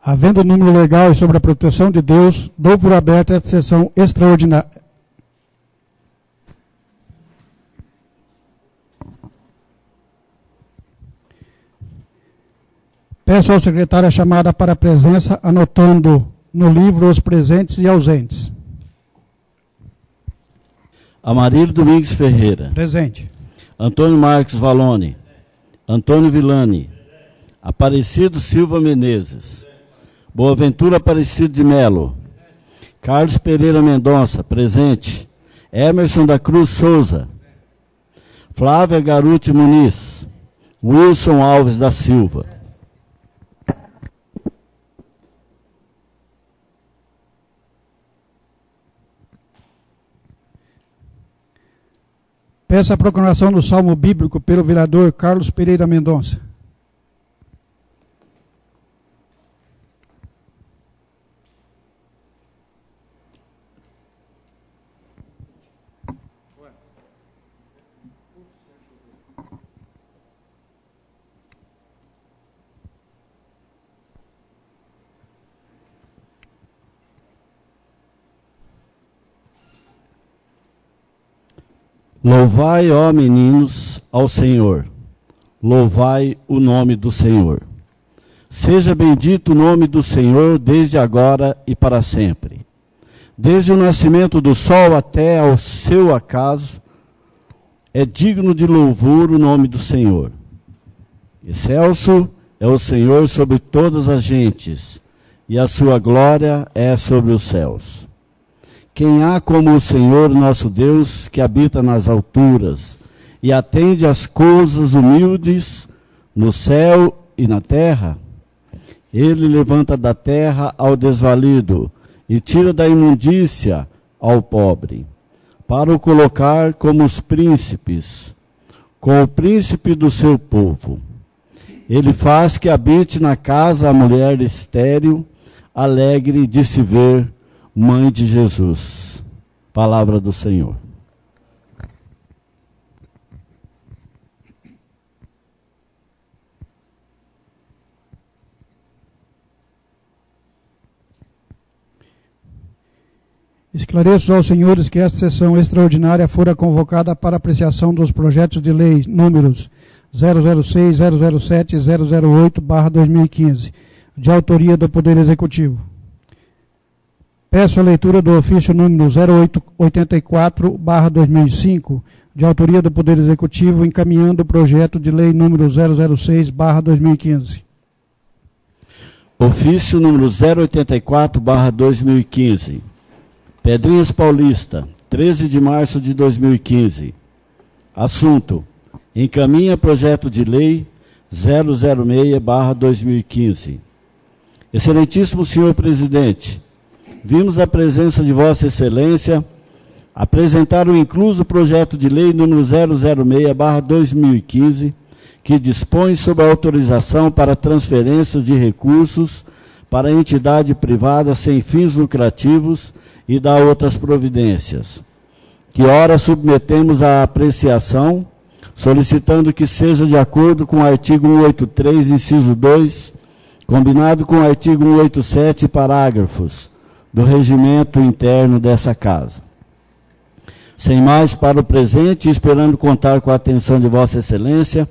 Havendo número legal e sobre a proteção de Deus, dou por aberta esta sessão extraordinária. Peço ao secretário a chamada para a presença, anotando no livro os presentes e ausentes. Amarílio Domingues Ferreira. Presente. Antônio Marcos Valone. Antônio Villani. Aparecido Silva Menezes. Boaventura Aparecido de Melo. Carlos Pereira Mendonça. Presente. Emerson da Cruz Souza. Flávia Garuti Muniz. Wilson Alves da Silva. Peço a proclamação do Salmo Bíblico pelo vereador Carlos Pereira Mendonça. Louvai, ó meninos, ao Senhor. Louvai o nome do Senhor. Seja bendito o nome do Senhor desde agora e para sempre. Desde o nascimento do sol até ao seu acaso, é digno de louvor o nome do Senhor. Excelso é o Senhor sobre todas as gentes, e a sua glória é sobre os céus. Quem há como o Senhor nosso Deus, que habita nas alturas e atende às coisas humildes no céu e na terra? Ele levanta da terra ao desvalido e tira da imundícia ao pobre, para o colocar como os príncipes, com o príncipe do seu povo. Ele faz que habite na casa a mulher estéril, alegre de se ver mãe de Jesus. Palavra do Senhor. Esclareço aos senhores que esta sessão extraordinária fora convocada para apreciação dos projetos de lei números 006, 007 e 008/2015, de autoria do Poder Executivo. Peço a leitura do ofício número 0884/2005, de autoria do Poder Executivo, encaminhando o projeto de lei número 006/2015. Ofício número 084/2015. Pedrinhas Paulista, 13 de março de 2015. Assunto: encaminha projeto de lei 006/2015. Excelentíssimo senhor presidente, vimos a presença de Vossa Excelência apresentar o incluso projeto de lei número 006/2015, que dispõe sobre a autorização para transferência de recursos para entidade privada sem fins lucrativos e dá outras providências, que ora submetemos à apreciação, solicitando que seja de acordo com o artigo 183, inciso 2, combinado com o artigo 187, parágrafos, do regimento interno dessa casa. Sem mais para o presente, esperando contar com a atenção de Vossa Excelência,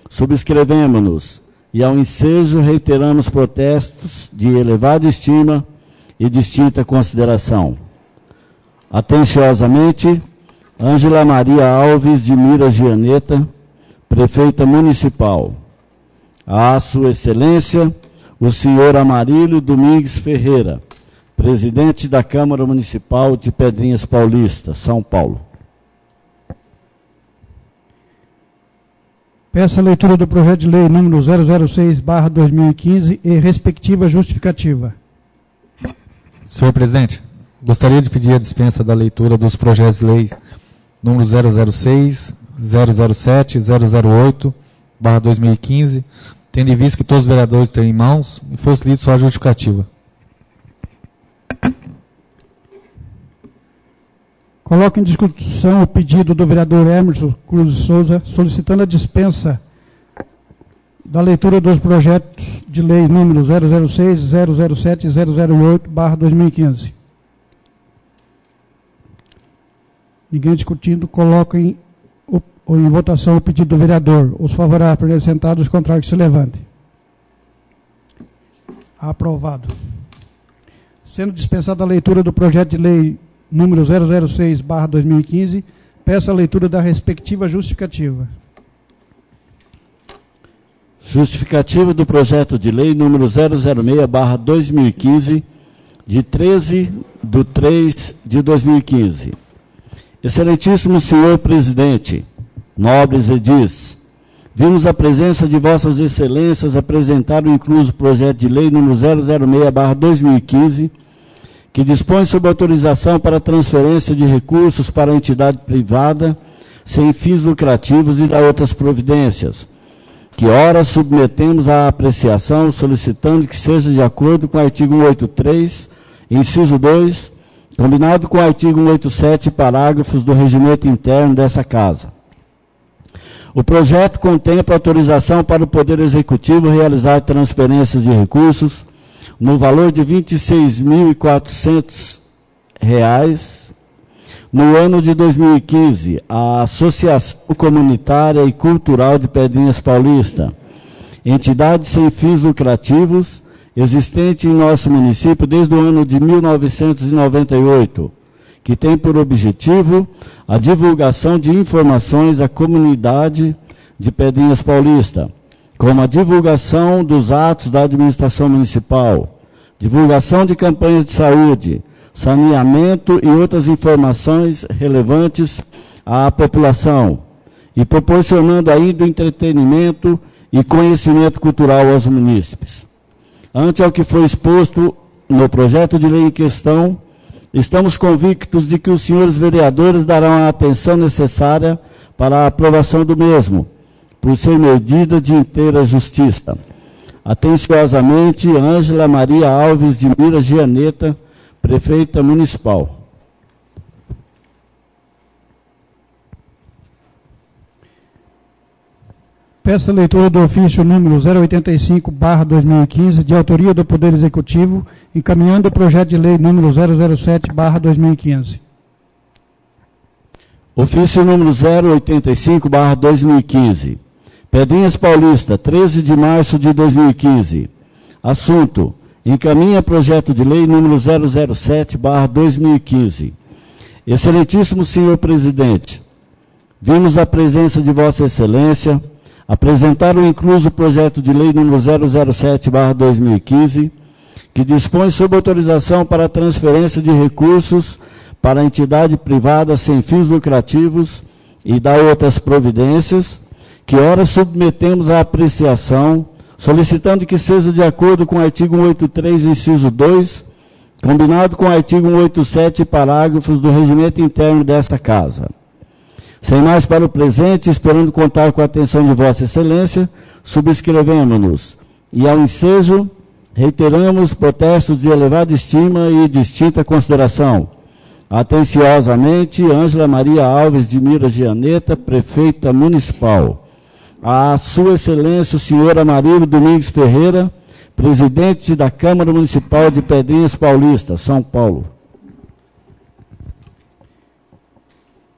subscrevemos-nos e ao ensejo reiteramos protestos de elevada estima e distinta consideração. Atenciosamente, Ângela Maria Alves de Mira Gianeta, Prefeita Municipal. A Sua Excelência, o senhor Amarílio Domingues Ferreira, Presidente da Câmara Municipal de Pedrinhas Paulista, São Paulo. Peço a leitura do projeto de lei número 006/2015 e respectiva justificativa. Senhor presidente, gostaria de pedir a dispensa da leitura dos projetos de lei número 006, 007 e 008/2015, tendo em vista que todos os vereadores têm em mãos e fosse lido só a justificativa. Coloco em discussão o pedido do vereador Emerson Cruz de Souza, solicitando a dispensa da leitura dos projetos de lei número 006, 007 e 008/2015. Ninguém discutindo, coloquem em votação o pedido do vereador. Os favoráveis permaneçam sentados, os contrários que se levantem. Aprovado. Sendo dispensada a leitura do projeto de lei número 006/2015, peço a leitura da respectiva justificativa. Justificativa do projeto de lei número 006/2015, de 13/3/2015. Excelentíssimo senhor presidente, nobres edis, vimos a presença de vossas excelências apresentar o incluso projeto de lei número 006/2015, que dispõe sobre autorização para transferência de recursos para a entidade privada sem fins lucrativos e da outras providências, que ora submetemos à apreciação, solicitando que seja de acordo com o artigo 183, inciso 2, combinado com o artigo 187, parágrafos do regimento interno dessa Casa. O projeto contempla autorização para o Poder Executivo realizar transferências de recursos no valor de R$ 26.400 no ano de 2015, a Associação Comunitária e Cultural de Pedrinhas Paulista, entidade sem fins lucrativos, existente em nosso município desde o ano de 1998, que tem por objetivo a divulgação de informações à comunidade de Pedrinhas Paulista, como a divulgação dos atos da administração municipal, divulgação de campanhas de saúde, saneamento e outras informações relevantes à população, e proporcionando ainda entretenimento e conhecimento cultural aos munícipes. Ante ao que foi exposto no projeto de lei em questão, estamos convictos de que os senhores vereadores darão a atenção necessária para a aprovação do mesmo, por ser medida de inteira justiça. Atenciosamente, Ângela Maria Alves de Mira Gianeta, Prefeita Municipal. Peço a leitura do ofício número 085/2015, de autoria do Poder Executivo, encaminhando o projeto de lei número 007/2015. Ofício número 085/2015. Pedrinhas Paulista, 13 de março de 2015. Assunto: encaminha projeto de lei número 007/2015. Excelentíssimo senhor presidente, vimos a presença de Vossa Excelência apresentar o incluso projeto de lei número 007/2015, que dispõe sobre autorização para a transferência de recursos para a entidade privada sem fins lucrativos e da outras providências, que ora submetemos à apreciação, solicitando que seja de acordo com o artigo 183, inciso 2, combinado com o artigo 187, parágrafos do regimento interno desta Casa. Sem mais para o presente, esperando contar com a atenção de Vossa Excelência, subscrevemos-nos e, ao ensejo, reiteramos protestos de elevada estima e distinta consideração. Atenciosamente, Ângela Maria Alves de Mira Gianeta, Prefeita Municipal. A Sua Excelência, o senhor Amarílio Domingos Ferreira, Presidente da Câmara Municipal de Pedrinhas Paulista, São Paulo.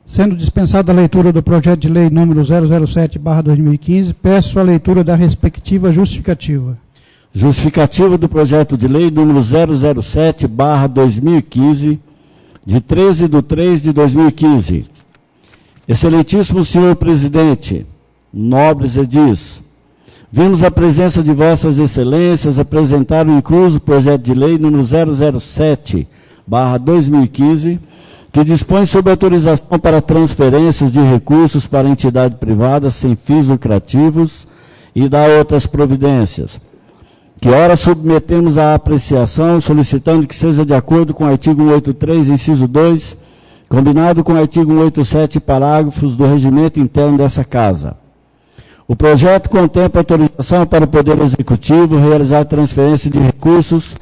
Sendo dispensada a leitura do projeto de lei número 007/2015, peço a leitura da respectiva justificativa. Justificativa do projeto de lei número 007/2015, de 13/3/2015. Excelentíssimo senhor presidente, nobres edis, vimos a presença de Vossas Excelências apresentar o incluso projeto de lei número 007/2015, que dispõe sobre autorização para transferências de recursos para entidade privada sem fins lucrativos e da outras providências, que ora submetemos à apreciação, solicitando que seja de acordo com o artigo 183, inciso 2, combinado com o artigo 187, parágrafos do regimento interno dessa Casa. O projeto contempla autorização para o Poder Executivo realizar transferência de recursos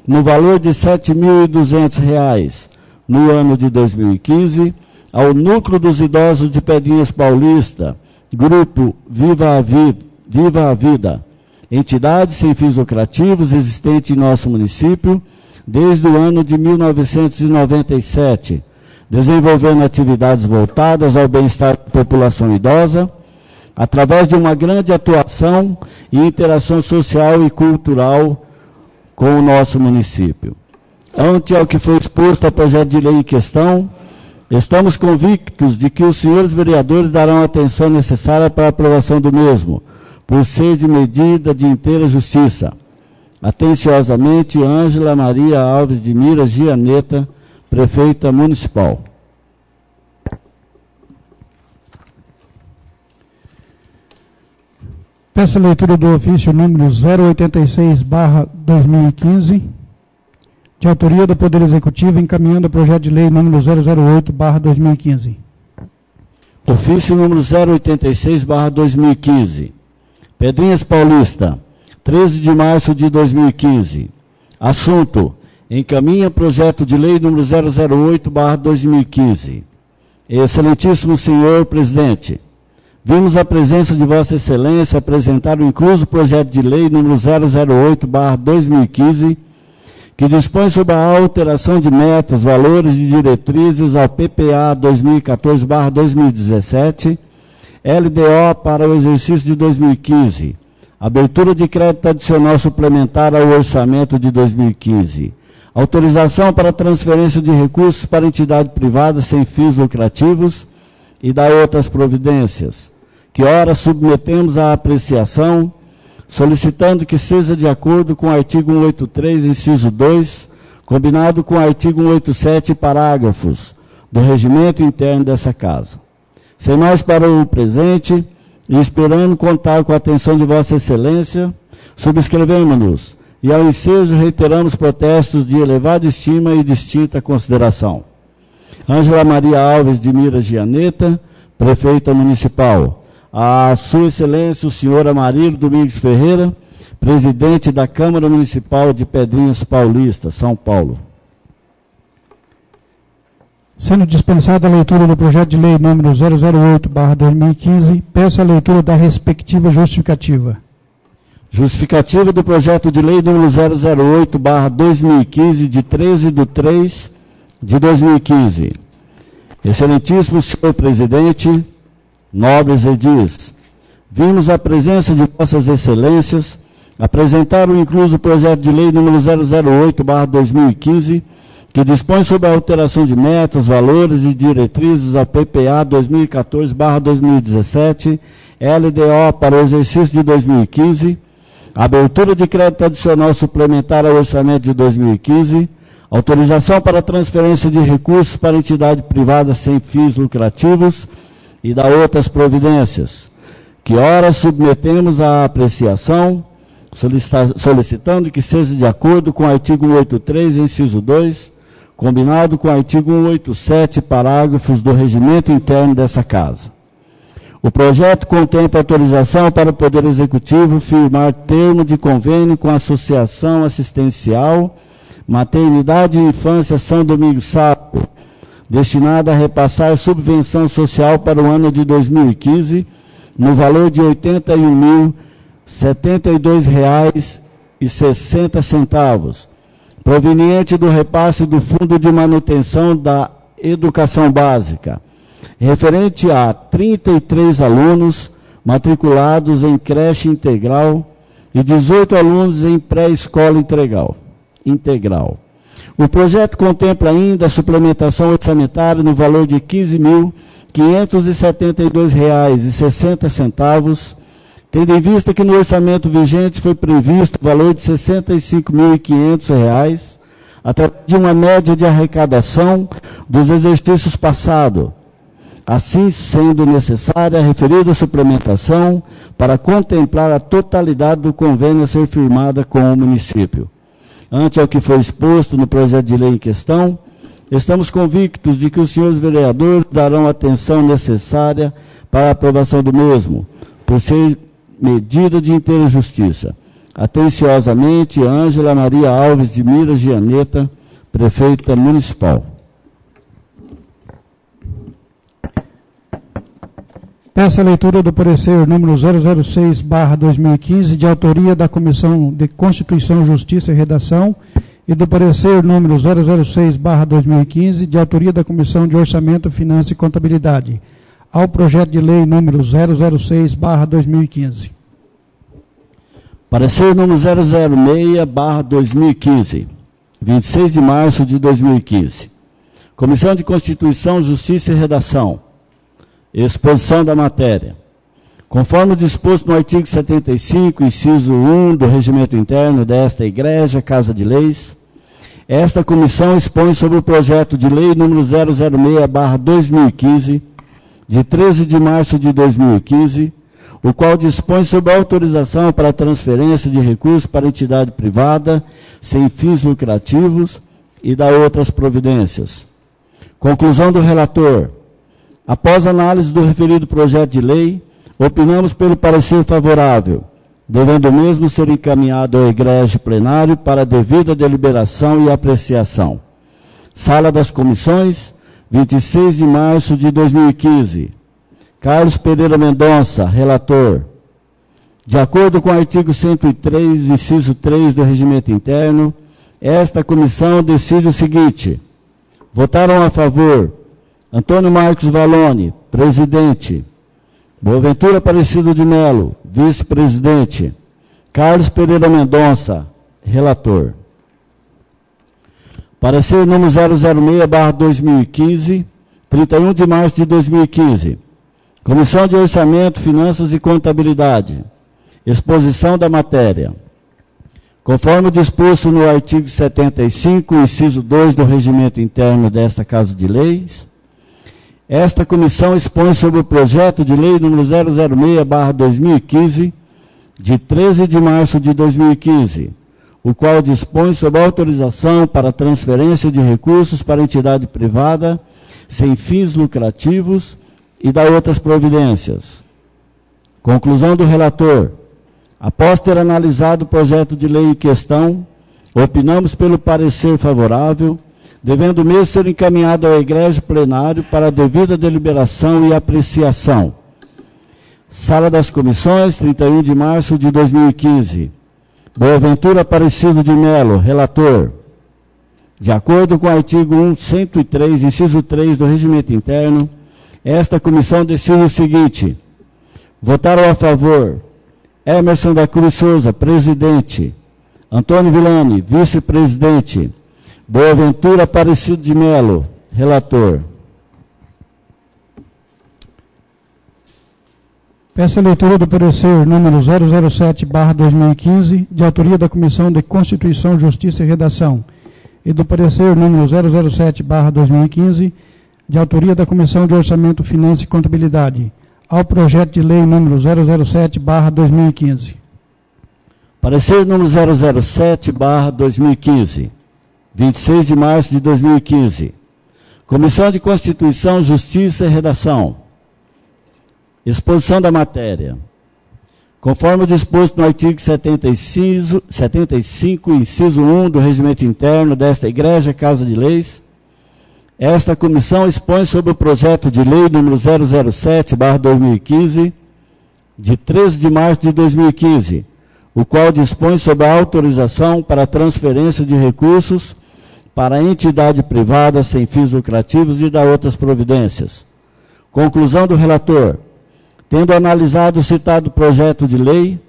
no valor de R$ 7.200 no ano de 2015 ao Núcleo dos Idosos de Pedrinhas Paulista, Grupo Viva a Viva a Vida, entidade sem fins lucrativos existente em nosso município desde o ano de 1997, desenvolvendo atividades voltadas ao bem-estar da população idosa, através de uma grande atuação e interação social e cultural com o nosso município. Ante ao que foi exposto ao projeto de lei em questão, estamos convictos de que os senhores vereadores darão a atenção necessária para a aprovação do mesmo, por ser de medida de inteira justiça. Atenciosamente, Ângela Maria Alves de Mira Gianeta, Prefeita Municipal. Peço a leitura do ofício número 086/2015, de autoria do Poder Executivo, encaminhando o projeto de lei número 008/2015. Ofício número 086/2015. Pedrinhas Paulista, 13 de março de 2015. Assunto: encaminha projeto de lei número 008/2015. Excelentíssimo senhor presidente, vimos a presença de Vossa Excelência apresentar o incluso projeto de lei número 008/2015, que dispõe sobre a alteração de metas, valores e diretrizes ao PPA 2014/2017, LDO para o exercício de 2015, abertura de crédito adicional suplementar ao orçamento de 2015, autorização para transferência de recursos para entidade privada sem fins lucrativos e da outras providências, que ora submetemos à apreciação, solicitando que seja de acordo com o artigo 183, inciso 2, combinado com o artigo 187, parágrafos, do regimento interno dessa Casa. Sem mais para o presente, e esperando contar com a atenção de Vossa Excelência, subscrevemos-nos e, ao ensejo, reiteramos protestos de elevada estima e distinta consideração. Ângela Maria Alves de Mira Gianeta, Prefeita Municipal. A Sua Excelência, o senhor Amarildo Domingues Ferreira, Presidente da Câmara Municipal de Pedrinhas Paulista, São Paulo. Sendo dispensada a leitura do projeto de lei número 008/2015, peço a leitura da respectiva justificativa. Justificativa do projeto de lei número 008/2015, de 13/3 de 2015. Excelentíssimo senhor presidente, nobres edis, vimos a presença de Vossas Excelências apresentar o incluso projeto de lei número 008/2015, que dispõe sobre a alteração de metas, valores e diretrizes ao PPA 2014/2017, LDO para o exercício de 2015, abertura de crédito adicional suplementar ao orçamento de 2015, autorização para transferência de recursos para entidade privada sem fins lucrativos e da outras providências, que ora submetemos à apreciação, solicitando que seja de acordo com o artigo 183, inciso 2, combinado com o artigo 187, parágrafos do regimento interno dessa Casa. O projeto contempla autorização para o Poder Executivo firmar termo de convênio com a Associação Assistencial Maternidade e Infância São Domingos Sapo, destinada a repassar subvenção social para o ano de 2015, no valor de R$ 81.072,60, proveniente do repasse do Fundo de Manutenção da Educação Básica, referente a 33 alunos matriculados em creche integral e 18 alunos em pré-escola integral. O projeto contempla ainda a suplementação orçamentária no valor de R$ 15.572,60, tendo em vista que no orçamento vigente foi previsto o valor de R$ 65.500, através de uma média de arrecadação dos exercícios passados, assim sendo necessária a referida suplementação para contemplar a totalidade do convênio a ser firmada com o município. Ante ao que foi exposto no projeto de lei em questão, estamos convictos de que os senhores vereadores darão a atenção necessária para a aprovação do mesmo, por ser medida de inteira justiça. Atenciosamente, Ângela Maria Alves de Mira Gianeta, Prefeita Municipal. Peço a leitura do parecer número 006/2015, de autoria da Comissão de Constituição, Justiça e Redação, e do parecer número 006/2015, de autoria da Comissão de Orçamento, Finanças e Contabilidade, ao projeto de lei número 006/2015. Parecer número 006/2015, 26 de março de 2015. Comissão de Constituição, Justiça e Redação. Exposição da matéria. Conforme disposto no artigo 75, inciso 1 do Regimento Interno desta Igreja, Casa de Leis, esta comissão expõe sobre o projeto de lei número 006/2015, de 13 de março de 2015, o qual dispõe sobre a autorização para a transferência de recursos para entidade privada, sem fins lucrativos, e da outras providências. Conclusão do relator. Após análise do referido projeto de lei, opinamos pelo parecer favorável, devendo o mesmo ser encaminhado ao egrégio plenário para devida deliberação e apreciação. Sala das Comissões, 26 de março de 2015. Carlos Pereira Mendonça, relator. De acordo com o artigo 103, inciso 3 do Regimento Interno, esta comissão decide o seguinte: votaram a favor Antônio Marcos Valone, presidente; Boaventura Aparecido de Melo, vice-presidente; Carlos Pereira Mendonça, relator. Parecer número 006/2015, 31 de março de 2015. Comissão de Orçamento, Finanças e Contabilidade. Exposição da matéria. Conforme disposto no artigo 75, inciso 2 do Regimento Interno desta Casa de Leis, esta comissão expõe sobre o projeto de lei número 006/2015, de 13 de março de 2015, o qual dispõe sobre a autorização para transferência de recursos para entidade privada, sem fins lucrativos, e da outras providências. Conclusão do relator. Após ter analisado o projeto de lei em questão, opinamos pelo parecer favorável, devendo o mesmo ser encaminhado ao egrégio plenário para a devida deliberação e apreciação. Sala das Comissões, 31 de março de 2015. Boaventura Aparecido de Melo, relator. De acordo com o artigo 103, inciso 3 do Regimento Interno, esta comissão decide o seguinte: votaram a favor Emerson da Cruz Souza, presidente; Antônio Villani, vice-presidente; Boaventura Aparecido de Melo, relator. Peço a leitura do parecer número 007/2015, de autoria da Comissão de Constituição, Justiça e Redação, e do parecer número 007/2015, de autoria da Comissão de Orçamento, Finanças e Contabilidade, ao projeto de lei número 007/2015. Parecer número 007/2015, 26 de março de 2015. Comissão de Constituição, Justiça e Redação. Exposição da matéria. Conforme disposto no artigo 75, inciso 1 do Regimento Interno desta Igreja, Casa de Leis, esta comissão expõe sobre o projeto de lei número 007/2015, de 13 de março de 2015, o qual dispõe sobre a autorização para a transferência de recursos para a entidade privada sem fins lucrativos e da outras providências. Conclusão do relator. Tendo analisado o citado projeto de lei,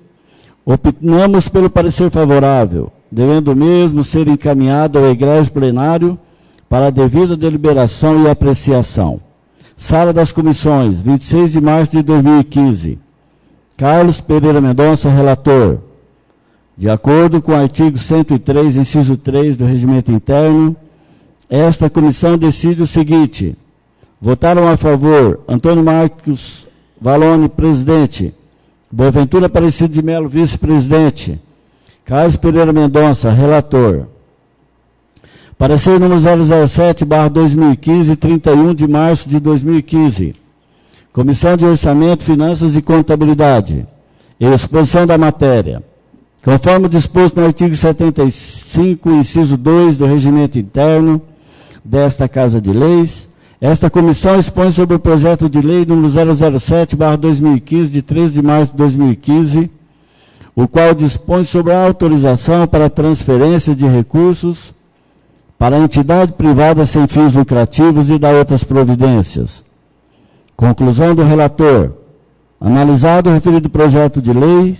opinamos pelo parecer favorável, devendo o mesmo ser encaminhado ao egrégio plenário para a devida deliberação e apreciação. Sala das Comissões, 26 de março de 2015. Carlos Pereira Mendonça, relator. De acordo com o artigo 103, inciso 3 do Regimento Interno, esta comissão decide o seguinte: votaram a favor Antônio Marcos Valone, presidente; Boaventura Aparecido de Melo, vice-presidente; Carlos Pereira Mendonça, relator. Parecer número 007/2015, 31 de março de 2015. Comissão de Orçamento, Finanças e Contabilidade. Exposição da matéria. Conforme disposto no artigo 75, inciso 2 do Regimento Interno desta Casa de Leis, Esta comissão expõe sobre o projeto de lei número 007/2015, de 13 de março de 2015, o qual dispõe sobre a autorização para transferência de recursos para entidade privada sem fins lucrativos e da outras providências. Conclusão do relator. Analisado o referido projeto de lei,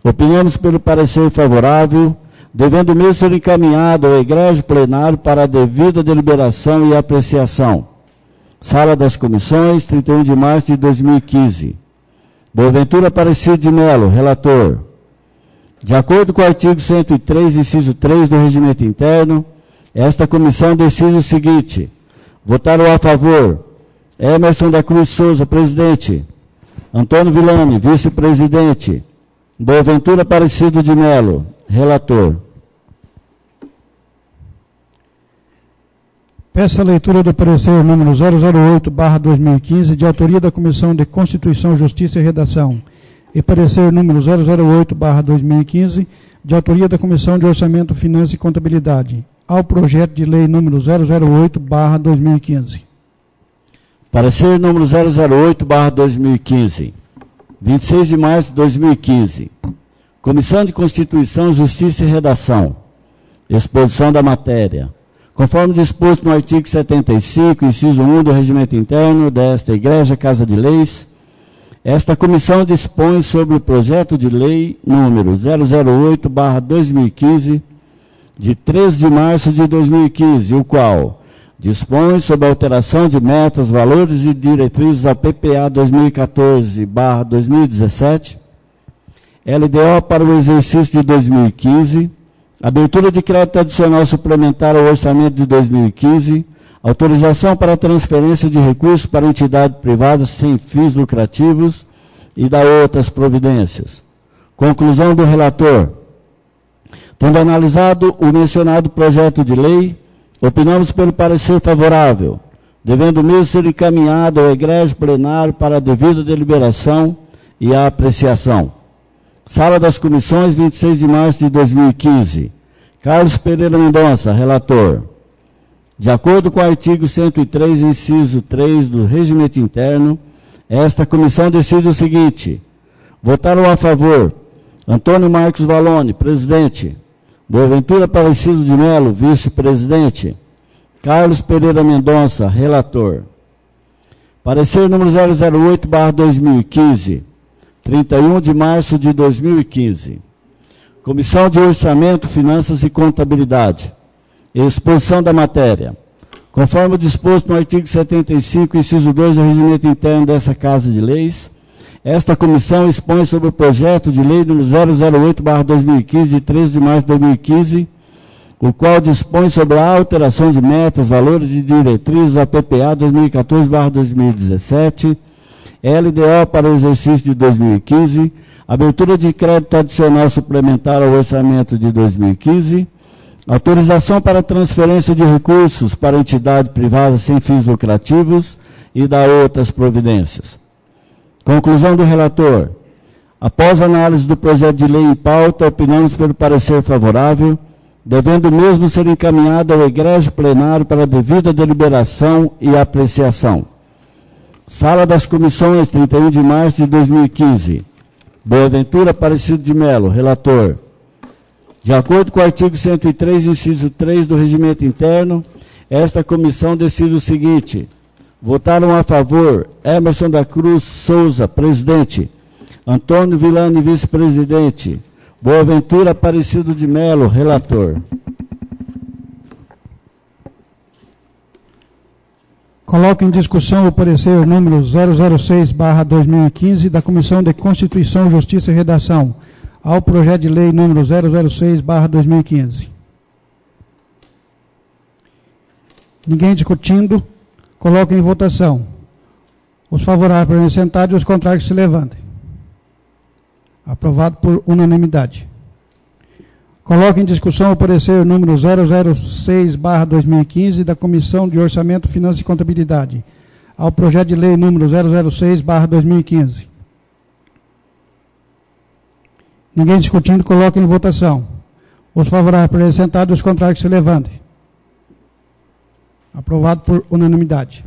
opinamos pelo parecer favorável, devendo o mesmo ser encaminhado ao egrégio plenário para a devida deliberação e apreciação. Sala das Comissões, 31 de março de 2015. Boaventura Aparecido de Melo, relator. De acordo com o artigo 103, inciso 3 do Regimento Interno, esta comissão decide o seguinte: votaram a favor Emerson da Cruz Souza, presidente; Antônio Villani, vice-presidente; Boaventura Aparecido de Melo, relator. Peço a leitura do parecer número 008/2015, de autoria da Comissão de Constituição, Justiça e Redação, e parecer número 008/2015, de autoria da Comissão de Orçamento, Finanças e Contabilidade, ao projeto de lei número 008/2015. Parecer número 008/2015, 26 de março de 2015. Comissão de Constituição, Justiça e Redação. Exposição da matéria. Conforme disposto no artigo 75, inciso 1 do Regimento Interno desta Igreja Casa de Leis, esta comissão dispõe sobre o projeto de lei número 008/2015, de 13 de março de 2015, o qual dispõe sobre a alteração de metas, valores e diretrizes ao PPA 2014/2017, LDO para o exercício de 2015, abertura de crédito adicional suplementar ao orçamento de 2015, autorização para transferência de recursos para entidades privadas sem fins lucrativos e da outras providências. Conclusão do relator. Tendo analisado o mencionado projeto de lei, opinamos pelo parecer favorável, devendo o mesmo ser encaminhado ao egrégio plenário para a devida deliberação e a apreciação. Sala das Comissões, 26 de março de 2015. Carlos Pereira Mendonça, relator. De acordo com o artigo 103, inciso 3 do Regimento Interno, esta comissão decide o seguinte: votaram a favor Antônio Marcos Valone, presidente; Boaventura Aparecido de Melo, vice-presidente; Carlos Pereira Mendonça, relator. Parecer número 008/2015, 31 de março de 2015. Comissão de Orçamento, Finanças e Contabilidade. Exposição da matéria. Conforme o disposto no artigo 75, inciso 2 do Regimento Interno dessa Casa de Leis, esta comissão expõe sobre o projeto de lei número 008/2015, de 13 de março de 2015, o qual dispõe sobre a alteração de metas, valores e diretrizes ao PPA 2014/2017, LDO para o exercício de 2015, abertura de crédito adicional suplementar ao orçamento de 2015, autorização para transferência de recursos para entidade privada sem fins lucrativos e da outras providências. Conclusão do relator. Após análise do projeto de lei em pauta, opinamos pelo parecer favorável, devendo o mesmo ser encaminhado ao egrégio plenário para a devida deliberação e apreciação. Sala das Comissões, 31 de março de 2015. Boaventura Aparecido de Melo, relator. De acordo com o artigo 103, inciso 3 do Regimento Interno, esta comissão decide o seguinte: votaram a favor Emerson da Cruz Souza, presidente; Antônio Villani, vice-presidente; Boaventura Aparecido de Melo, relator. Coloco em discussão o parecer número 006/2015 da Comissão de Constituição, Justiça e Redação, ao projeto de lei número 006/2015. Ninguém discutindo, coloco em votação. Os favoráveis permaneçam sentados e os contrários se levantem. Aprovado por unanimidade. Coloco em discussão o parecer número 006/2015 da Comissão de Orçamento, Finanças e Contabilidade, ao projeto de lei número 006/2015. Ninguém discutindo, coloco em votação. Os favoráveis permaneçam sentados e os contrários se levantem. Aprovado por unanimidade.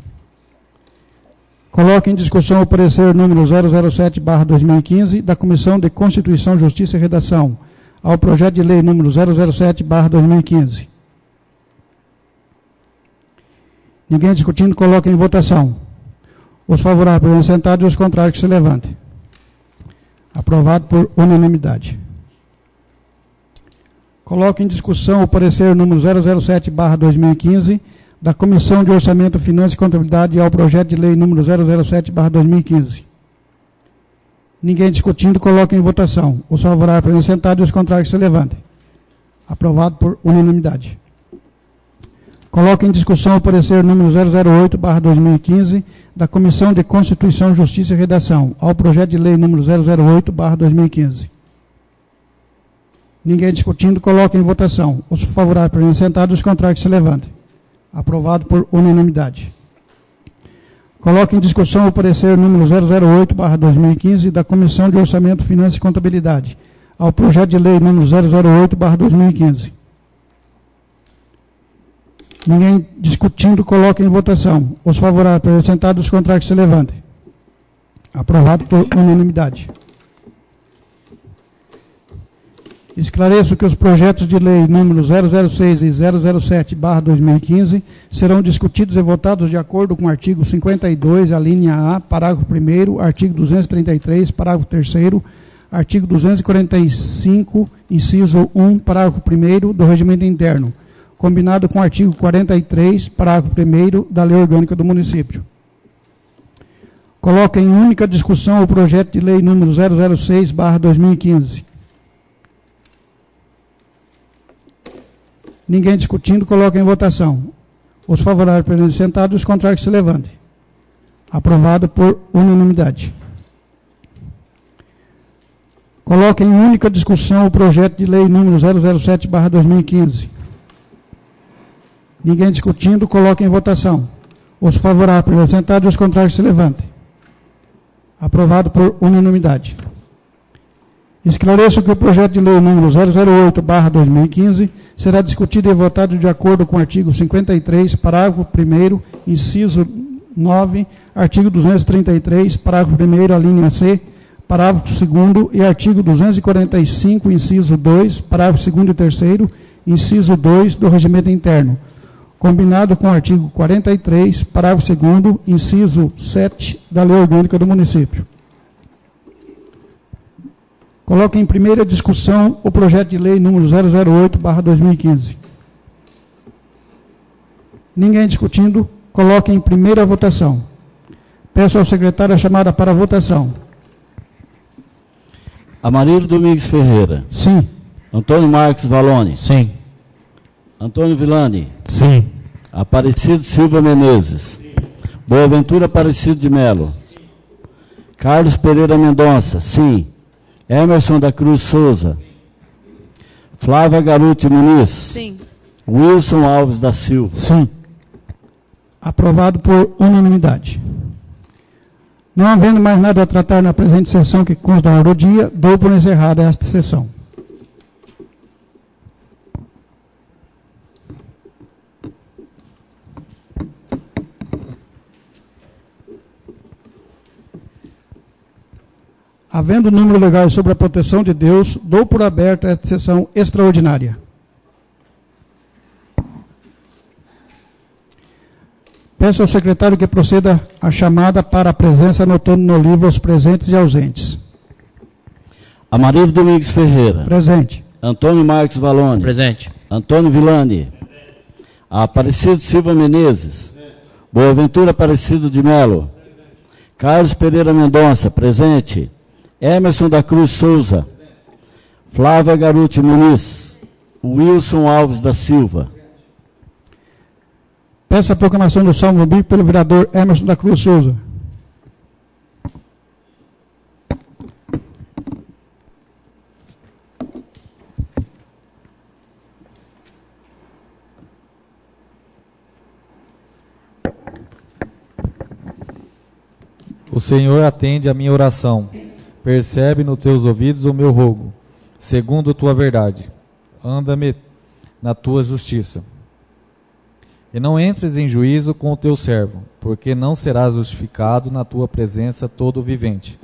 Coloque em discussão o parecer número 007/2015 da Comissão de Constituição, Justiça e Redação ao projeto de lei número 007/2015. Ninguém discutindo, coloque em votação. Os favoráveis permaneçam sentados e os contrários que se levantem. Aprovado por unanimidade. Coloque em discussão o parecer número 007/2015 da Comissão de Orçamento, Finanças e Contabilidade ao projeto de lei número 007/2015. Ninguém discutindo, coloque em votação. Os favoráveis permaneçam sentados e os contrários que se levantem. Aprovado por unanimidade. Coloque em discussão o parecer número 008/2015 da Comissão de Constituição, Justiça e Redação ao projeto de lei número 008/2015. Ninguém discutindo, coloque em votação. Os favoráveis permaneçam sentados e os contrários que se levantem. Aprovado por unanimidade. Coloque em discussão o parecer número 008/2015 da Comissão de Orçamento, Finanças e Contabilidade ao projeto de lei número 008/2015. Ninguém discutindo, coloque em votação. Os favoráveis permaneçam sentados, os contrários que se levantem. Aprovado por unanimidade. Esclareço que os projetos de lei número 006 e 007/2015 serão discutidos e votados de acordo com o artigo 52, a linha A, parágrafo 1º, artigo 233, parágrafo 3º, artigo 245, inciso 1, parágrafo 1º do Regimento Interno, combinado com o artigo 43, parágrafo 1º da Lei Orgânica do Município. Coloque em única discussão o projeto de lei número 006/2015. Ninguém discutindo, coloque em votação. Os favoráveis permaneçam sentados e os contrários que se levantem. Aprovado por unanimidade. Coloque em única discussão o projeto de lei número 007/2015. Ninguém discutindo, coloque em votação. Os favoráveis permaneçam sentados e os contrários que se levantem. Aprovado por unanimidade. Esclareço que o projeto de lei número 008/2015 será discutido e votado de acordo com o artigo 53, parágrafo 1º, inciso 9, artigo 233, parágrafo 1º, a linha C, parágrafo 2º e artigo 245, inciso 2, parágrafo 2º e 3º, inciso 2 do Regimento Interno, combinado com o artigo 43, parágrafo 2º, inciso 7 da Lei Orgânica do Município. Coloque em primeira discussão o projeto de lei número 008/2015. Ninguém discutindo, coloque em primeira votação. Peço ao secretário a chamada para votação. Amarildo Domingues Ferreira. Sim. Antônio Marcos Valone. Sim. Antônio Villani. Sim. Aparecido Silva Menezes. Boaventura Aparecido de Melo. Carlos Pereira Mendonça. Sim. Emerson da Cruz Souza. Flávia Garuti Muniz. Sim. Wilson Alves da Silva. Sim. Aprovado por unanimidade. Não havendo mais nada a tratar na presente sessão que consta da ordem do dia, dou por encerrada esta sessão. Havendo número legal sobre a proteção de Deus, dou por aberta esta sessão extraordinária. Peço ao secretário que proceda à chamada para a presença, anotando no livro os presentes e ausentes. Amarildo Domingues Ferreira. Presente. Antônio Marcos Valone. Presente. Antônio Villani. Aparecido Silva Menezes. Boaventura Aparecido de Melo. Carlos Pereira Mendonça. Presente. Emerson da Cruz Souza. Flávia Garuti Muniz. Wilson Alves da Silva. Peço a proclamação do Salmo Bíblico pelo vereador Emerson da Cruz Souza. O Senhor atende a minha oração. Percebe nos teus ouvidos o meu rogo. Segundo a tua verdade, anda-me na tua justiça. E não entres em juízo com o teu servo, porque não serás justificado na tua presença todo vivente.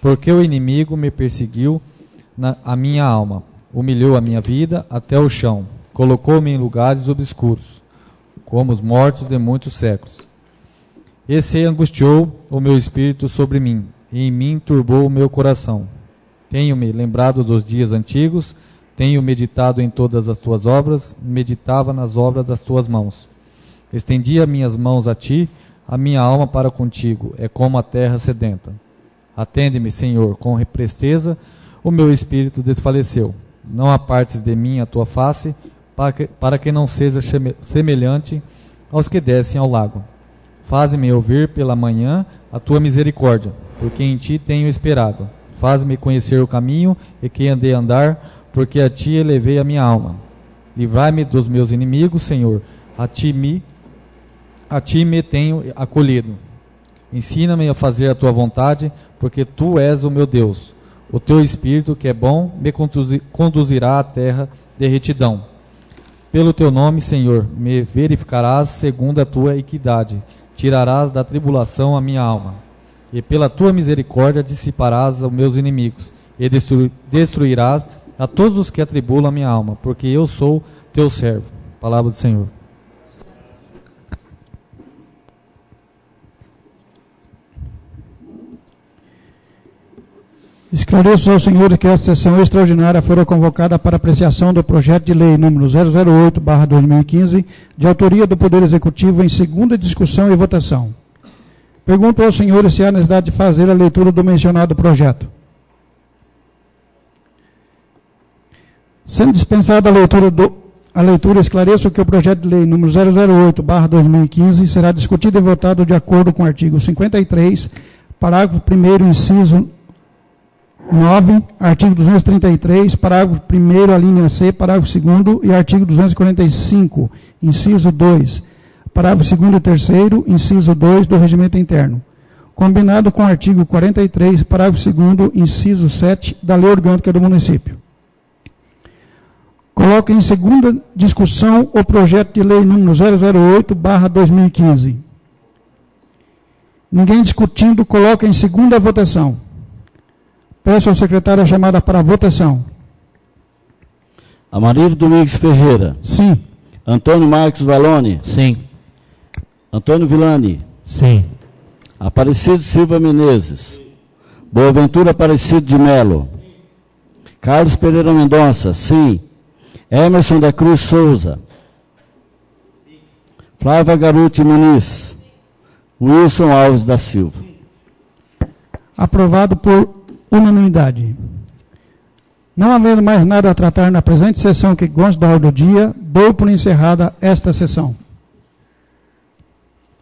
Porque o inimigo me perseguiu a minha alma, humilhou a minha vida até o chão, colocou-me em lugares obscuros, como os mortos de muitos séculos. Esse angustiou o meu espírito sobre mim, e em mim turbou o meu coração. Tenho-me lembrado dos dias antigos, tenho meditado em todas as tuas obras, meditava nas obras das tuas mãos. Estendi minhas mãos a ti, a minha alma para contigo, é como a terra sedenta. Atende-me, Senhor, com presteza, o meu espírito desfaleceu. Não apartes de mim a tua face, para que não seja semelhante aos que descem ao lago. Faze-me ouvir pela manhã a tua misericórdia, porque em ti tenho esperado. Faz-me conhecer o caminho e que andei a andar, porque a ti elevei a minha alma. Livrai-me dos meus inimigos, Senhor, a ti me tenho acolhido. Ensina-me a fazer a tua vontade, porque tu és o meu Deus. O teu Espírito, que é bom, me conduzirá à terra de retidão. Pelo teu nome, Senhor, me verificarás segundo a tua equidade, tirarás da tribulação a minha alma. E pela tua misericórdia dissiparás os meus inimigos, e destruirás a todos os que atribulam a minha alma, porque eu sou teu servo. Palavra do Senhor. Esclareço ao senhor que esta sessão extraordinária fora convocada para apreciação do projeto de lei número 008/2015, de autoria do Poder Executivo, em segunda discussão e votação. Pergunto aos senhores se há necessidade de fazer a leitura do mencionado projeto. Sendo dispensada a leitura, esclareço que o projeto de lei número 008/2015 será discutido e votado de acordo com o artigo 53, parágrafo 1º, inciso 9, artigo 233, parágrafo 1º, a linha C, parágrafo 2º e artigo 245, inciso 2, parágrafo 2º e 3º, inciso 2 do Regimento Interno, combinado com o artigo 43, parágrafo 2º, inciso 7 da Lei Orgânica do Município. Coloco em segunda discussão o projeto de lei número 008/2015. Ninguém discutindo, coloca em segunda votação. Peço ao secretário a chamada para a votação. Amarílio Domingues Ferreira. Sim. Antônio Marcos Valone. Sim. Antônio Villani. Sim. Aparecido Silva Menezes. Boaventura Aparecido de Melo. Carlos Pereira Mendonça. Sim. Emerson da Cruz Souza. Flávia Garuti Muniz. Wilson Alves da Silva. Aprovado por unanimidade. Não havendo mais nada a tratar na presente sessão que consta da ordem do dia, dou por encerrada esta sessão.